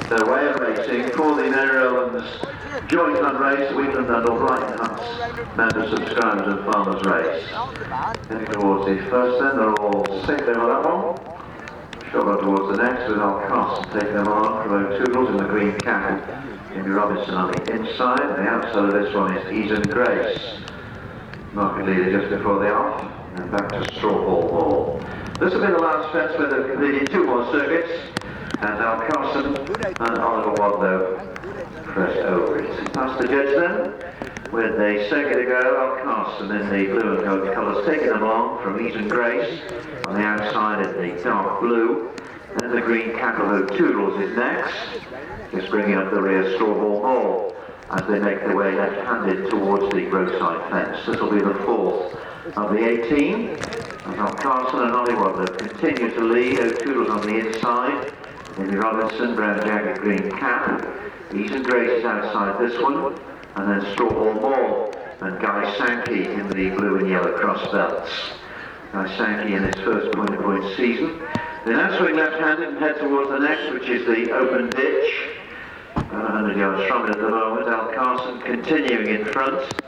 Their way of racing for the Mary Rowlands Joint Fund Race, Wheatland and Brighton Hunts Member Subscribers and Farmers Race. Heading towards the first then, they're all safe over that one. Short on towards the next with our Carson taking them on from Oh Toodles in the green cap. Amy Robinson on the inside, and the outside of this one is Ease and Grace. Market leader just before the off, and back to Straw Ball. This will be the last fence where they've completed 2 more circuits, and Al Carson and Oliver Wadlow pressed over it. Past the judge then, with a circuit to go, Al Carson in the blue and gold colours taking them along from Ease and Grace on the outside in the dark blue, and the green cap of Oh Toodles is next, just bringing up the rear Straw Ball as they make their way left-handed towards the roadside fence. This will be the 4th of the 18, as Al Carson and Ollie Wadlow continue to lead. Oh Toodles on the inside, Amy Robinson, brown jacket, green cap. Ease and Grace is outside this one, and then Straw Ball and Guy Sankey in the blue and yellow cross belts. Guy Sankey in his first point-to-point season. They now swing left-handed and head towards the next, which is the open ditch. About 100 yards from it at the moment. Al Carson continuing in front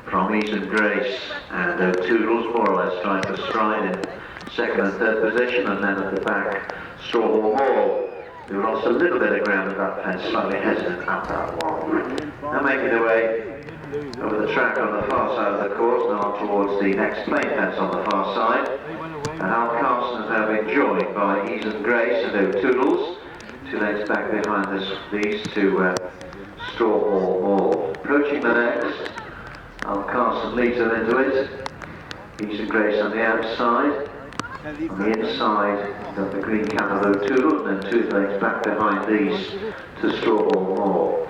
from Ease and Grace, and Oh Toodles more or less trying to stride in 2nd and 3rd position, and then at the back Straw Ball, who lost a little bit of ground at that fence, slightly hesitant at that one. Now making their way over the track on the far side of the course, now on towards the next plain fence on the far side. And Al Carson has now been joined by Ease and Grace and Oh Toodles, 2 lengths back behind these two Straw Ball. Approaching the next, Al Carson leads them into it. Ease and Grace on the outside. On the inside, got the green cap of Oh Toodles, and then 2 lengths back behind these to Straw Ball.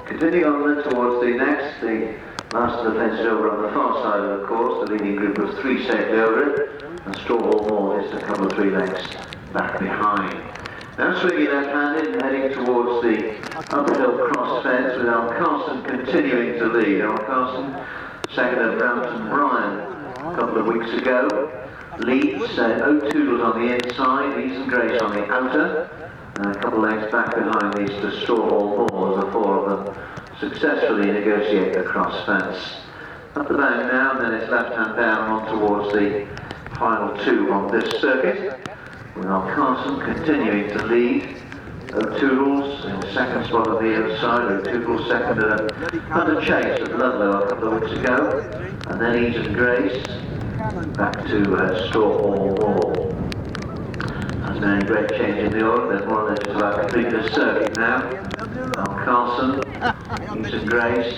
Continuing on then towards the next, the last of the fences over on the far side of the course, the leading group of 3 safely over it, and Straw Ball is a couple of 3 lengths back behind. Now swinging left-handed and heading towards the uphill cross fence with Al Carson continuing to lead. Al Carson, second of Brampton Bryan a couple of weeks ago, leads Oh Toodles on the inside, Ease and Grace on the outer, and a couple of lengths back behind these to Straw Ball as the 4 of them successfully negotiate the cross fence. Up the bank now, and then it's left-hand down on towards the final 2 on this circuit, with Al Carson continuing to lead. Oh Toodles in 2nd spot on the outside, Oh Toodles second under chase at Ludlow a couple of weeks ago, and then Ease and Grace back to Straw Ball. That's been a great change in the order. There's more or less just about completing the circuit now. Al Carson, Ease and Grace,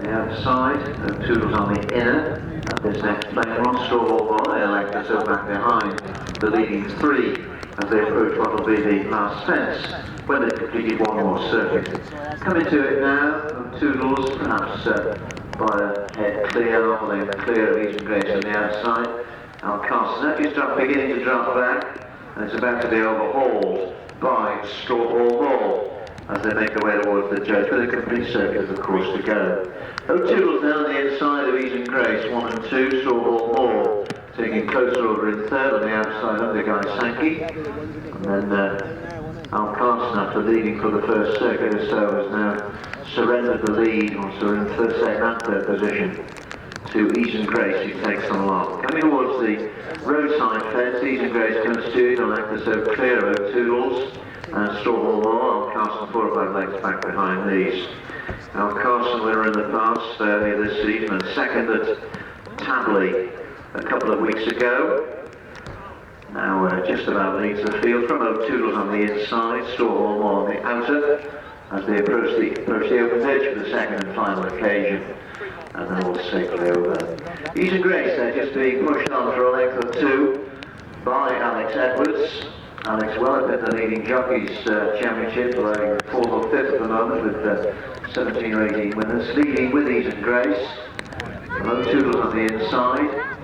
the outside, Oh Toodles on the inner. At this next plain one, Straw Ball, they elect to go back behind the leading 3 as they approach what will be the last fence when they've completed 1 more circuit. Coming to it now, Oh Toodles, perhaps by a head clear, or they clear of Ease and Grace on the outside. Al Carson now beginning to drop back, and it's about to be overhauled by Straw Ball as they make their way towards the judge with a complete circuit of the course to go. Oh Toodles now on the inside of Ease and Grace, 1 and 2, Straw Ball taking closer order in 3rd on the outside under Guy Sankey, and then Al Carson, after leading for the first circuit or so, has now surrendered the lead, also in 1st, 2nd and 3rd position to Ease and Grace, who takes them along. Coming towards the roadside fence, Ease and Grace comes to it, and like this so clear of Oh Toodles and Straw Ball. Al Carson 4 or 5 lengths back behind these. Al Carson, winner in the past earlier this season, and second at Tabley a couple of weeks ago. Now just about leads the field from Oh Toodles on the inside, Straw Ball on the outer, as they approach the open edge for the 2nd and final occasion, and then all safely over. Ease and Grace, they're just being pushed on for a length or 2 by Alex Edwards. Alex well up in the leading jockeys championship, below 4th or 5th at the moment with 17 or 18 winners, leading with Ease and Grace. Oh Toodles on the inside,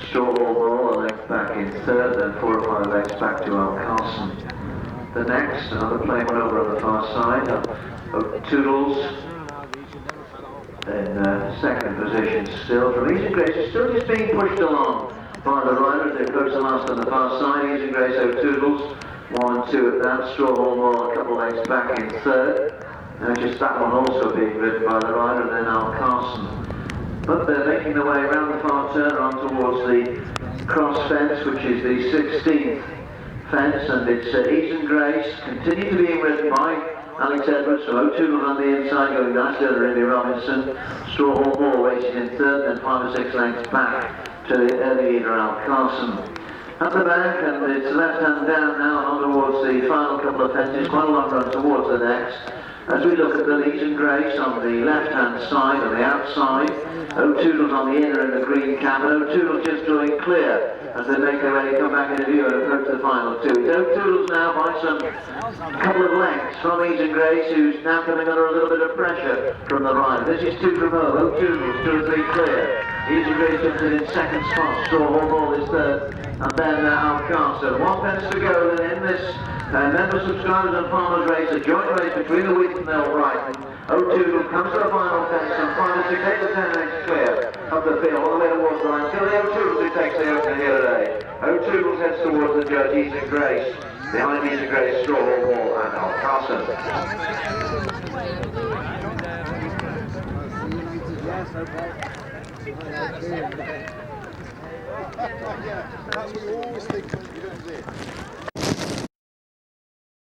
Straw Ball a length back in 3rd, then 4 or 5 lengths back to Al Carson. The next, another plain one over on the far side, Oh Toodles in 2nd position still from Ease and Grace, is still just being pushed along by the rider as they approach the last on the far side. Ease and Grace, Oh Toodles 1 and 2 at that. Straw Hall Moor a couple of lengths back in third. Just that one also being ridden by the rider, and then Al Carson. But they're making their way around the far turn on towards the cross fence, which is the 16th fence, and it's Ease and Grace, continue to be ridden by Alex Edwards, so Oh Toodles on the inside, going nicely under Randy Robinson. Straw Hall Moor waiting in third, then 5 or 6 lengths back to the early leader Al Carson. At the back, and it's left hand down now on towards the final couple of fences, quite a long run towards the next. As we look at the Ease and Grace on the left hand side, on the outside, Oh Toodles on the inner in the green cap, and Oh Toodles just drawing clear as they make their way to come back into view and approach the final two. It's Oh Toodles now by a couple of lengths from Ease and Grace, who's now coming under a little bit of pressure from the rider. This is 2 from home. Oh Toodles 2 or 3 clear. Ease and Grace comes in second spot. Straw Hall Moor is third, and then Al Carson. 1 fence to go then in this member subscribers and farmers race, a joint race between the Wheat and Earl Brighton. Oh Toodles comes to the final fence and 5 or 6, 8 or 10 lengths clear of the field all the way towards the line. Still the Oh Toodles who takes the opener here today. Oh Toodles heads towards the judge, Ease and Grace. Behind Ease and Grace, Straw Hall Moor and Al Carson. That's what you always think when you don't see it.